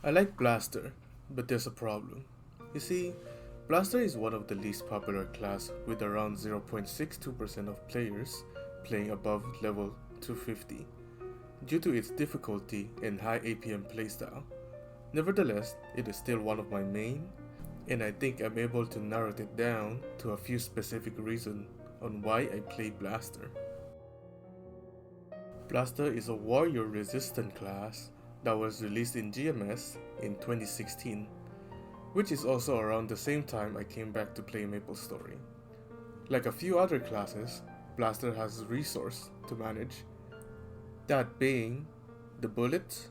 I like Blaster, but there's a problem. You see, Blaster is one of the least popular class with around 0.62% of players playing above level 250 due to its difficulty and high APM playstyle. Nevertheless, it is still one of my main, and I think I'm able to narrow it down to a few specific reasons on why I play Blaster. Blaster is a warrior resistant class that was released in GMS in 2016, which is also around the same time I came back to play Maplestory. Like a few other classes, Blaster has resource to manage, that being the bullet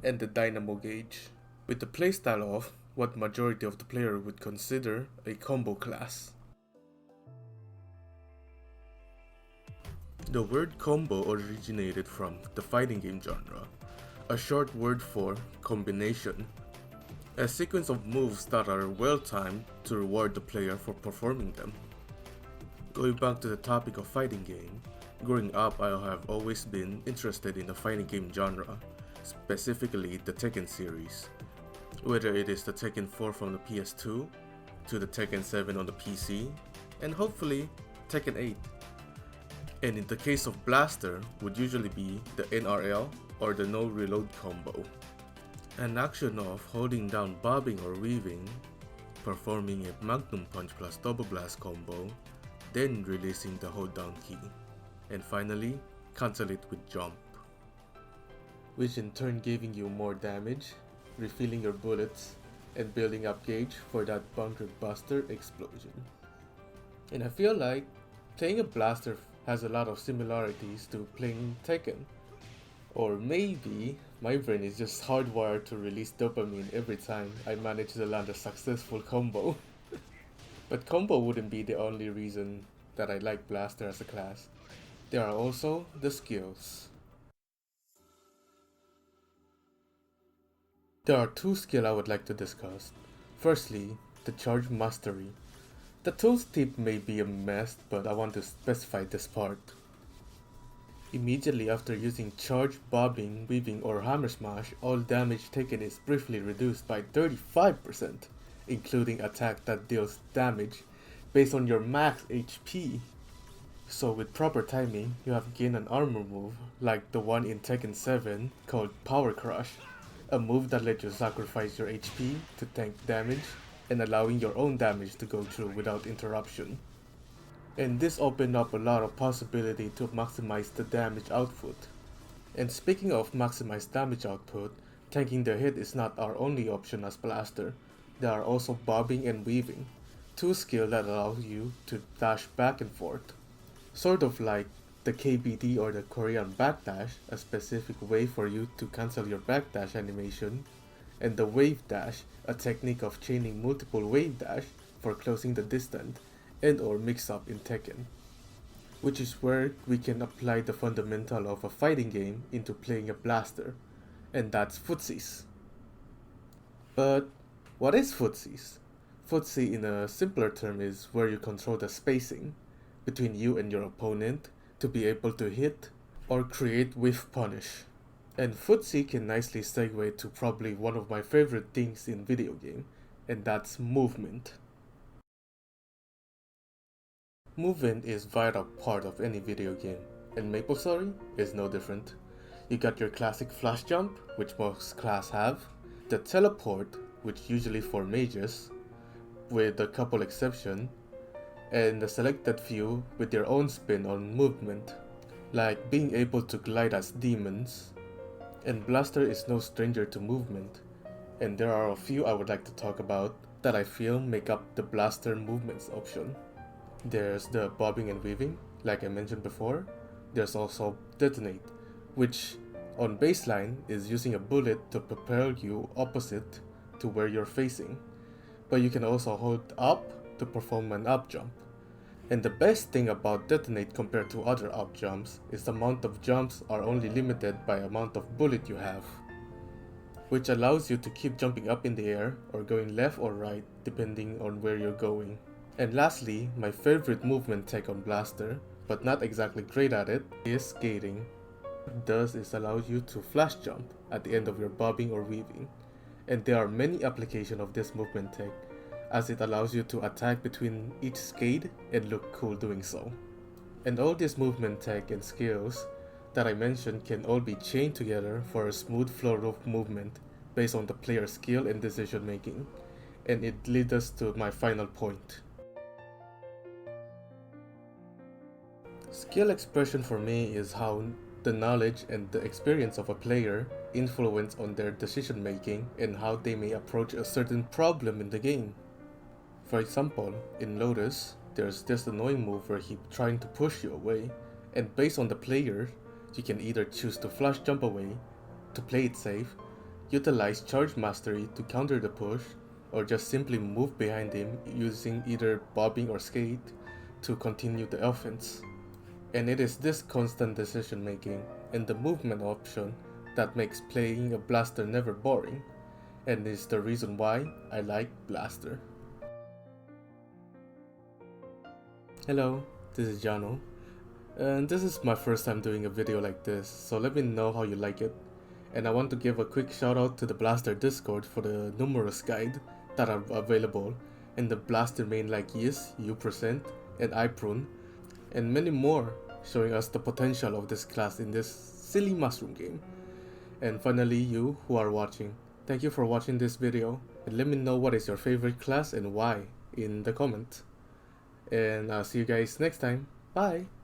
and the dynamo gauge, with the playstyle of what majority of the player would consider a combo class. The word combo originated from the fighting game genre, a short word for combination, a sequence of moves that are well timed to reward the player for performing them. Going back to the topic of fighting game, growing up I have always been interested in the fighting game genre, specifically the Tekken series. Whether it is the Tekken 4 from the PS2, to the Tekken 7 on the PC, and hopefully Tekken 8. And in the case of Blaster, would usually be the NRL or the no reload combo. An action of holding down bobbing or weaving, performing a Magnum Punch plus double blast combo, then releasing the hold down key, and finally cancel it with jump, which in turn giving you more damage, refilling your bullets, and building up gauge for that bunker buster explosion. And I feel like playing a Blaster has a lot of similarities to playing Tekken. Or maybe my brain is just hardwired to release dopamine every time I manage to land a successful combo. But combo wouldn't be the only reason that I like Blaster as a class. There are also the skills. There are two skills I would like to discuss. Firstly, the charge mastery. The tooltip may be a mess, but I want to specify this part. Immediately after using charge, bobbing, weaving, or hammer smash, all damage taken is briefly reduced by 35%, including attack that deals damage based on your max HP. So with proper timing, you have gained an armor move like the one in Tekken 7 called Power Crush, a move that lets you sacrifice your HP to tank damage and allowing your own damage to go through without interruption. And this opened up a lot of possibility to maximize the damage output. And speaking of maximized damage output, tanking the hit is not our only option as Blaster. There are also bobbing and weaving, two skills that allow you to dash back and forth. Sort of like the KBD or the Korean backdash, a specific way for you to cancel your backdash animation, and the wave dash, a technique of chaining multiple wave dash for closing the distance and or mix up in Tekken, which is where we can apply the fundamental of a fighting game into playing a Blaster, and that's footsies. But what is footsies? Footsie in a simpler term is where you control the spacing between you and your opponent to be able to hit or create whiff punish. And footsie can nicely segue to probably one of my favorite things in video game, and that's movement. Movement is vital part of any video game, and Maplestory is no different. You got your classic flash jump, which most class have, the teleport, which usually for mages, with a couple exception, and the selected few with their own spin on movement, like being able to glide as demons. And Blaster is no stranger to movement, and there are a few I would like to talk about that I feel make up the Blaster movements option. There's the bobbing and weaving, like I mentioned before. There's also detonate, which on baseline is using a bullet to propel you opposite to where you're facing, but you can also hold up to perform an up jump. And the best thing about detonate compared to other up jumps is the amount of jumps are only limited by amount of bullet you have, which allows you to keep jumping up in the air or going left or right depending on where you're going. And lastly, my favorite movement tech on Blaster, but not exactly great at it, is skating. What it does is allow you to flash jump at the end of your bobbing or weaving, and there are many applications of this movement tech, as it allows you to attack between each skate and look cool doing so. And all these movement tech and skills that I mentioned can all be chained together for a smooth flow of movement based on the player's skill and decision making, and it leads us to my final point. Skill expression for me is how the knowledge and the experience of a player influence on their decision making and how they may approach a certain problem in the game. For example, in Lotus, there's this annoying move where he's trying to push you away, and based on the player, you can either choose to flash jump away, to play it safe, utilize charge mastery to counter the push, or just simply move behind him using either bobbing or skate to continue the offense. And it is this constant decision making and the movement option that makes playing a blaster never boring, and is the reason why I like Blaster. Hello, this is Jano, and this is my first time doing a video like this, so let me know how you like it. And I want to give a quick shout out to the Blaster Discord for the numerous guides that are available, and the Blaster main like Yis, U%, and iPrune, and many more, showing us the potential of this class in this silly mushroom game. And finally, you who are watching, thank you for watching this video, and let me know what is your favorite class and why in the comment. And I'll see you guys next time. Bye!